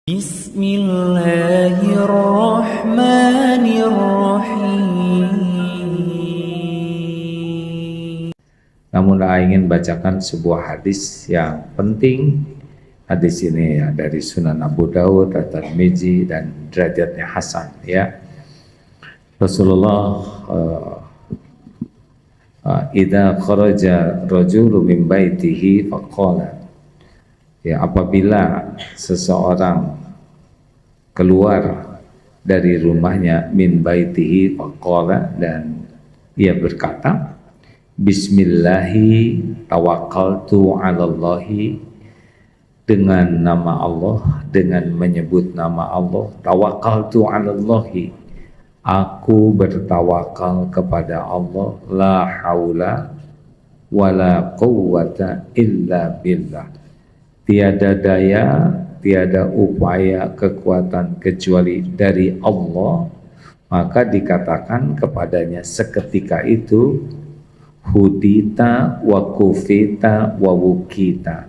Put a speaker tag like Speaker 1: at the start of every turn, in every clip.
Speaker 1: Bismillahirrahmanirrahim. Namun saya ingin bacakan sebuah hadis yang penting. Hadis ini ya dari Sunan Abu Dawud, At-Tirmidzi dan derajatnya hasan ya. Rasulullah idza kharaja rajulu min baitihi faqala, ya, apabila seseorang keluar dari rumahnya min baitihi faqala, dan ia berkata bismillahi tawakkaltu 'alallahi, dengan nama Allah, dengan menyebut nama Allah, tawakkaltu 'alallahi, aku bertawakal kepada Allah, la haula wala quwwata illa billah, tiada daya, tiada upaya kekuatan kecuali dari Allah. Maka dikatakan kepadanya seketika itu, hudita wa kufita wa wukita,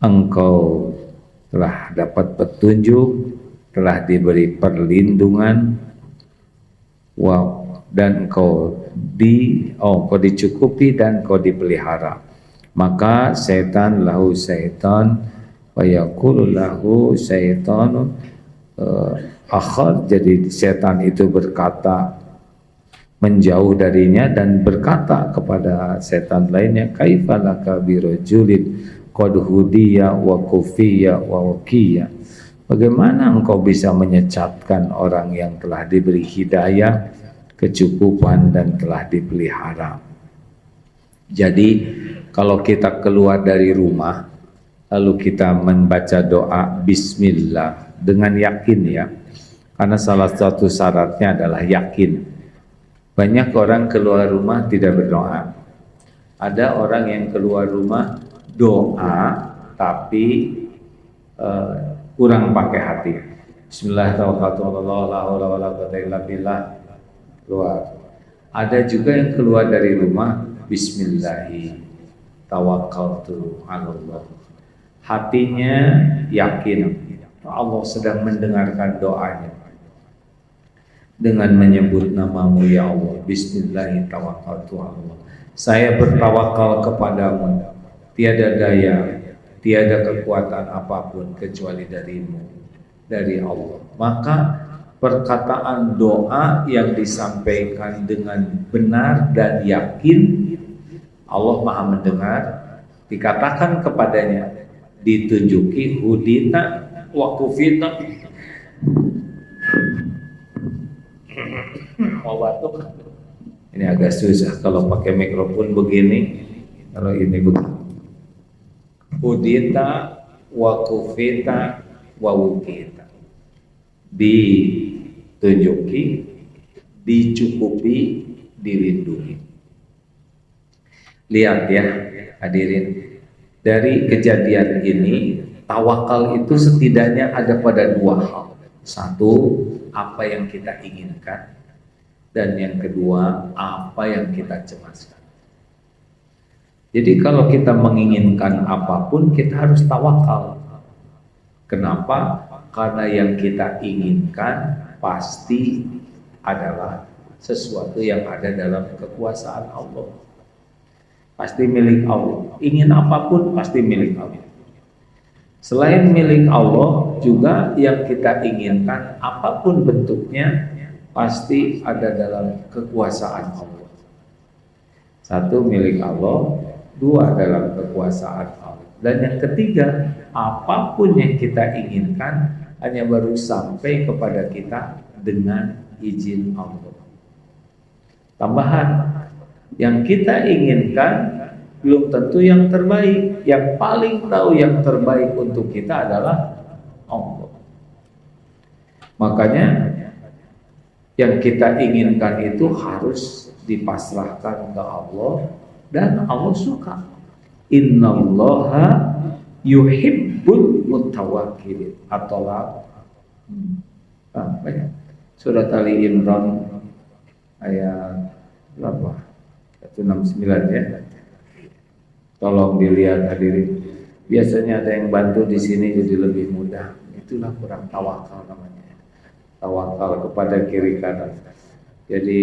Speaker 1: engkau telah dapat petunjuk, telah diberi perlindungan, dan engkau dicukupi dan engkau dipelihara. Maka setan lahu syaitan wa yaqulu lahu syaitanu akhar, jadi setan itu berkata menjauh darinya dan berkata kepada setan lainnya, kaifa laka birajulin qad hudiya wa kufiya wa waqiya, bagaimana engkau bisa menyesatkan orang yang telah diberi hidayah, kecukupan dan telah dipelihara. Jadi kalau kita keluar dari rumah lalu kita membaca doa bismillah dengan yakin ya, karena salah satu syaratnya adalah yakin. Banyak orang keluar rumah tidak berdoa. Ada orang yang keluar rumah doa tapi kurang pakai hati. Bismillahirrahmanirrahim, keluar. Ada juga yang keluar dari rumah bismillahi tawakkaltu 'alallah, hatinya yakin Allah sedang mendengarkan doanya. Dengan menyebut namamu ya Allah, bismillahi tawakkaltu 'alallah, saya bertawakal kepadamu, tiada daya, tiada kekuatan apapun kecuali darimu, dari Allah. Maka perkataan doa yang disampaikan dengan benar dan yakin, Allah Maha mendengar, dikatakan kepadanya, ditunjuki hudita wa kufita. Mau batuk? Ini agak susah kalau pakai mikrofon begini. Kalau ini begini, hudita wa kufita wa wukita, ditunjuki, dicukupi, dilindungi. Lihat ya hadirin, dari kejadian ini tawakal itu setidaknya ada pada dua hal. Satu, apa yang kita inginkan, dan yang kedua, apa yang kita cemaskan. Jadi kalau kita menginginkan apapun, kita harus tawakal. Kenapa? Karena yang kita inginkan pasti adalah sesuatu yang ada dalam kekuasaan Allah. Pasti milik Allah. Ingin apapun pasti milik Allah. Selain milik Allah, juga yang kita inginkan apapun bentuknya pasti ada dalam kekuasaan Allah. Satu, milik Allah. Dua, dalam kekuasaan Allah. Dan yang ketiga, apapun yang kita inginkan hanya baru sampai kepada kita dengan izin Allah. Tambahan, yang kita inginkan belum tentu yang terbaik. Yang paling tahu yang terbaik untuk kita adalah Allah. Makanya yang kita inginkan itu harus dipasrahkan ke Allah, dan Allah suka. Innallaha yuhibbul mutawakkilin. At-Tolak banyak. Surat Ali Imran ayat berapa? 169 ya. Tolong dilihat hadirin. Biasanya ada yang bantu di sini jadi lebih mudah. itulah kurang tawakal namanya. Tawakal kepada kiri kanan. Jadi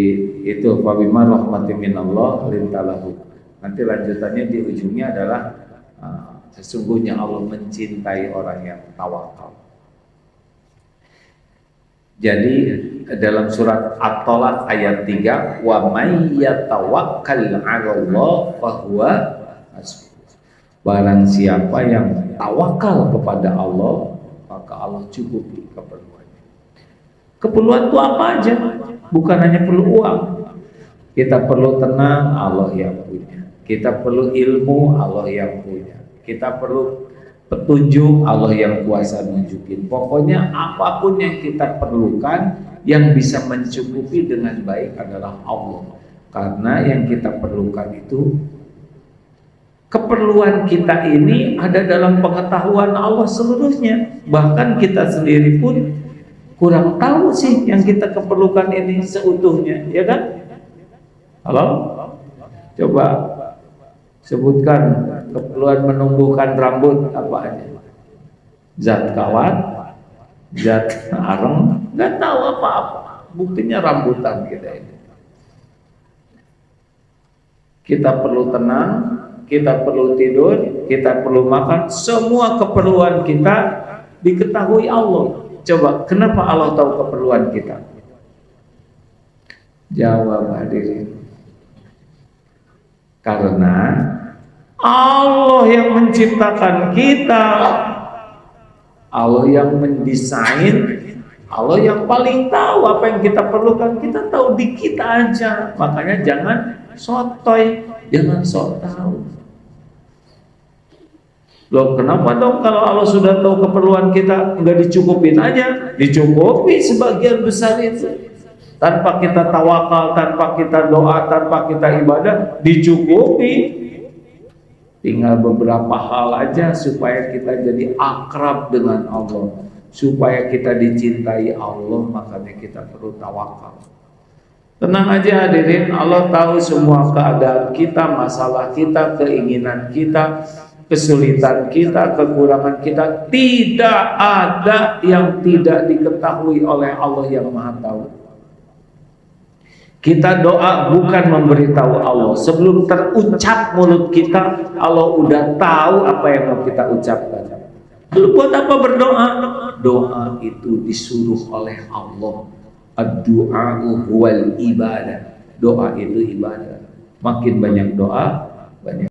Speaker 1: itu fabima rahmatin minallah lintalahu. Nanti lanjutannya di ujungnya adalah sesungguhnya Allah mencintai orang yang tawakal. Jadi dalam surat At-Talaq ayat 3, wa may yatawakkal 'alallah fahuwa hasbuh. Barang siapa yang tawakal kepada Allah, maka Allah cukupi keperluannya. Keperluan itu apa aja? Bukan hanya perlu uang. Kita perlu tenang, Allah yang punya. Kita perlu ilmu, Allah yang punya. Kita perlu petunjuk, Allah yang kuasa nunjukin. Pokoknya apapun yang kita perlukan yang bisa mencukupi dengan baik adalah Allah. Karena yang kita perlukan itu, keperluan kita ini ada dalam pengetahuan Allah seluruhnya. Bahkan kita sendiri pun kurang tahu sih yang kita keperlukan ini seutuhnya, ya kan? Halo? Coba sebutkan keperluan menumbuhkan rambut apa aja? Zat kawat, zat areng, nggak tahu apa-apa. Buktinya rambutan kita ini. Kita perlu tenang, kita perlu tidur, kita perlu makan. Semua keperluan kita diketahui Allah. Coba, kenapa Allah tahu keperluan kita? Jawab hadirin. Karena Allah yang menciptakan kita, Allah yang mendesain, Allah yang paling tahu apa yang kita perlukan. Kita tahu di kita aja. Makanya jangan sotoy, jangan sok tahu. Loh, kenapa dong kalau Allah sudah tahu keperluan kita nggak dicukupin aja? Dicukupi sebagian besar itu. Tanpa kita tawakal, tanpa kita doa, tanpa kita ibadah, dicukupi. Tinggal beberapa hal aja supaya kita jadi akrab dengan Allah, supaya kita dicintai Allah, makanya kita perlu tawakal. Tenang aja hadirin, Allah tahu semua keadaan kita, masalah kita, keinginan kita, kesulitan kita, kekurangan kita. Tidak ada yang tidak diketahui oleh Allah yang Maha Tahu. Kita doa bukan memberitahu Allah. Sebelum terucap mulut kita, Allah udah tahu apa yang mau kita ucapkan. Lalu buat apa berdoa? Doa itu disuruh oleh Allah. Ad-du'a'u huwal ibadah. Doa itu ibadah. Makin banyak doa, banyak